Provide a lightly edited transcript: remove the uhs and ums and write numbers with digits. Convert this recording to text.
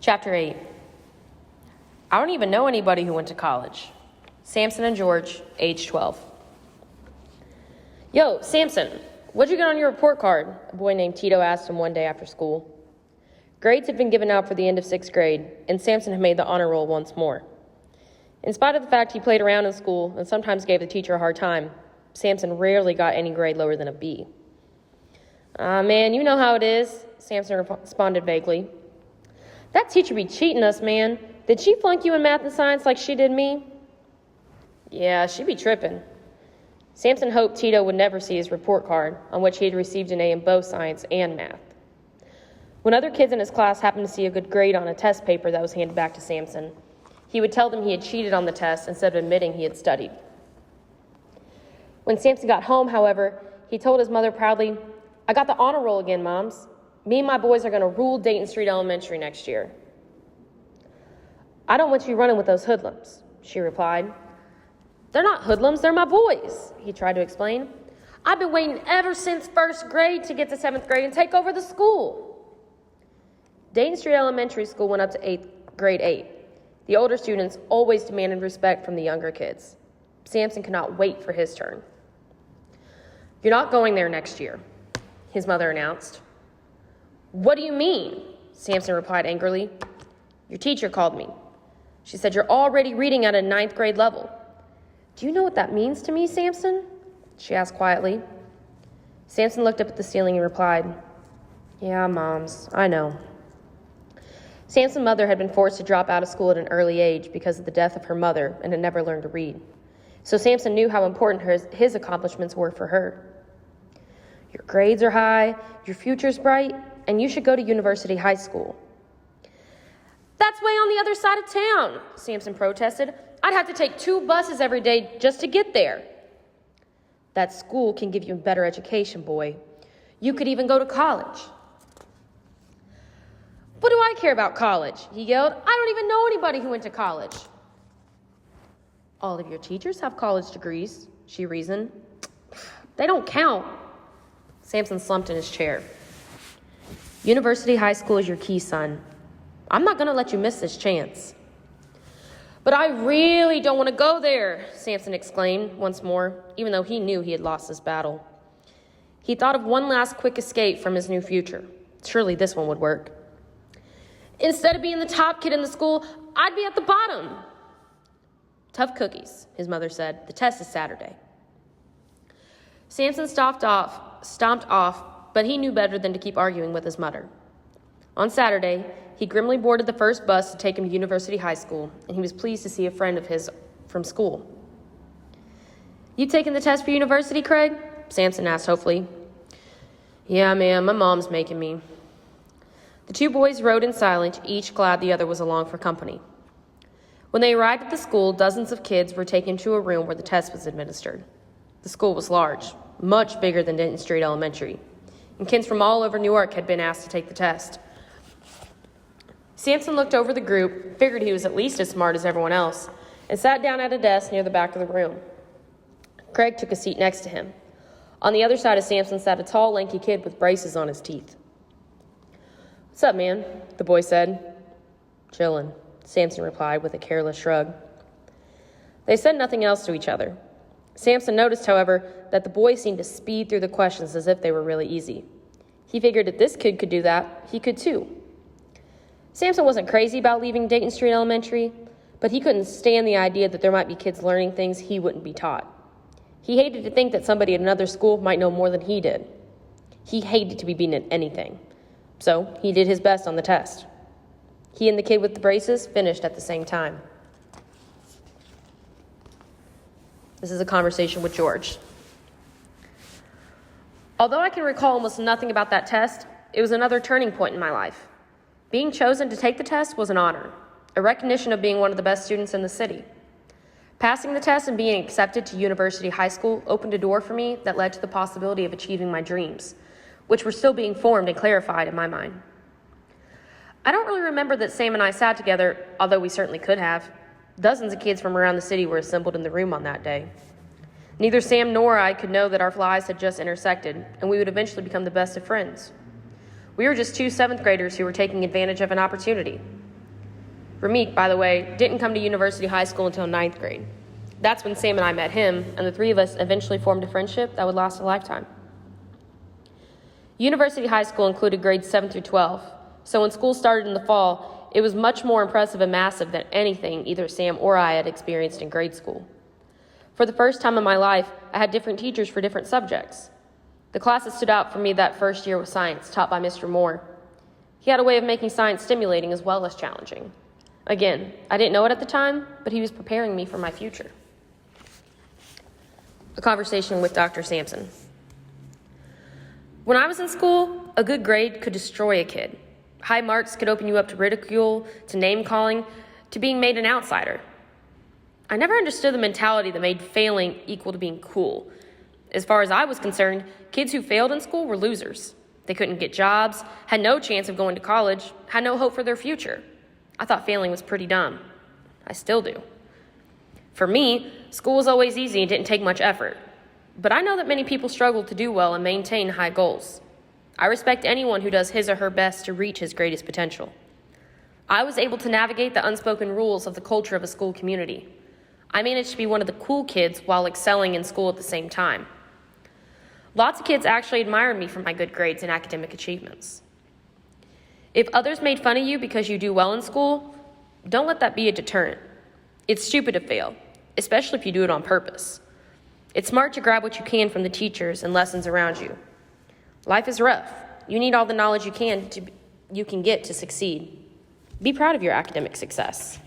Chapter 8. I don't even know anybody who went to college. Samson and George, age 12. Yo, Samson, what'd you get on your report card? A boy named Tito asked him one day after school. Grades had been given out for the end of 6th grade, and Samson had made the honor roll once more. In spite of the fact he played around in school and sometimes gave the teacher a hard time, Samson rarely got any grade lower than a B. Man, you know how it is, Samson responded vaguely. That teacher be cheating us, man. Did she flunk you in math and science like she did me? Yeah, she be tripping. Samson hoped Tito would never see his report card, on which he had received an A in both science and math. When other kids in his class happened to see a good grade on a test paper that was handed back to Samson, he would tell them he had cheated on the test instead of admitting he had studied. When Samson got home, however, he told his mother proudly, I got the honor roll again, Moms. Me and my boys are going to rule Dayton Street Elementary next year. I don't want you running with those hoodlums, she replied. They're not hoodlums, they're my boys, he tried to explain. I've been waiting ever since 1st grade to get to 7th grade and take over the school. Dayton Street Elementary School went up to grade 8. The older students always demanded respect from the younger kids. Samson could not wait for his turn. You're not going there next year, his mother announced. What do you mean? Samson replied angrily. Your teacher called me. She said you're already reading at a 9th grade level. Do you know what that means to me, Samson? She asked quietly. Samson looked up at the ceiling and replied, Yeah, Moms, I know. Samson's mother had been forced to drop out of school at an early age because of the death of her mother and had never learned to read. So Samson knew how important his accomplishments were for her. Your grades are high, your future's bright, and you should go to University High School. That's way on the other side of town, Samson protested. I'd have to take 2 buses every day just to get there. That school can give you a better education, boy. You could even go to college. What do I care about college? He yelled. I don't even know anybody who went to college. All of your teachers have college degrees, she reasoned. They don't count. Samson slumped in his chair. University High School is your key, son. I'm not going to let you miss this chance. But I really don't want to go there, Samson exclaimed once more, even though he knew he had lost this battle. He thought of one last quick escape from his new future. Surely this one would work. Instead of being the top kid in the school, I'd be at the bottom. Tough cookies, his mother said. The test is Saturday. Samson stomped off, but he knew better than to keep arguing with his mother. On Saturday, he grimly boarded the first bus to take him to University High School, and he was pleased to see a friend of his from school. You taking the test for university, Craig? Samson asked hopefully. Yeah, ma'am, my mom's making me. The 2 boys rode in silence, each glad the other was along for company. When they arrived at the school, dozens of kids were taken to a room where the test was administered. The school was large, much bigger than Dayton Street Elementary, and kids from all over Newark had been asked to take the test. Samson looked over the group, figured he was at least as smart as everyone else, and sat down at a desk near the back of the room. Craig took a seat next to him. On the other side of Samson sat a tall, lanky kid with braces on his teeth. What's up, man? The boy said. Chillin', Samson replied with a careless shrug. They said nothing else to each other. Samson noticed, however, that the boy seemed to speed through the questions as if they were really easy. He figured if this kid could do that, he could too. Samson wasn't crazy about leaving Dayton Street Elementary, but he couldn't stand the idea that there might be kids learning things he wouldn't be taught. He hated to think that somebody at another school might know more than he did. He hated to be beaten at anything. So he did his best on the test. He and the kid with the braces finished at the same time. This is a conversation with George. Although I can recall almost nothing about that test, it was another turning point in my life. Being chosen to take the test was an honor, a recognition of being one of the best students in the city. Passing the test and being accepted to University High School opened a door for me that led to the possibility of achieving my dreams, which were still being formed and clarified in my mind. I don't really remember that Sam and I sat together, although we certainly could have. Dozens of kids from around the city were assembled in the room on that day. Neither Sam nor I could know that our lives had just intersected, and we would eventually become the best of friends. We were just 2 7th graders who were taking advantage of an opportunity. Ramit, by the way, didn't come to University High School until 9th grade. That's when Sam and I met him, and the three of us eventually formed a friendship that would last a lifetime. University High School included grades 7 through 12, so when school started in the fall, it was much more impressive and massive than anything either Sam or I had experienced in grade school. For the first time in my life, I had different teachers for different subjects. The class that stood out for me that first year was science, taught by Mr. Moore. He had a way of making science stimulating as well as challenging. Again, I didn't know it at the time, but he was preparing me for my future. A conversation with Dr. Sampson. When I was in school, a good grade could destroy a kid. High marks could open you up to ridicule, to name-calling, to being made an outsider. I never understood the mentality that made failing equal to being cool. As far as I was concerned, kids who failed in school were losers. They couldn't get jobs, had no chance of going to college, had no hope for their future. I thought failing was pretty dumb. I still do. For me, school was always easy and didn't take much effort. But I know that many people struggle to do well and maintain high goals. I respect anyone who does his or her best to reach his greatest potential. I was able to navigate the unspoken rules of the culture of a school community. I managed to be one of the cool kids while excelling in school at the same time. Lots of kids actually admired me for my good grades and academic achievements. If others made fun of you because you do well in school, don't let that be a deterrent. It's stupid to fail, especially if you do it on purpose. It's smart to grab what you can from the teachers and lessons around you. Life is rough. You need all the knowledge you can get to succeed. Be proud of your academic success.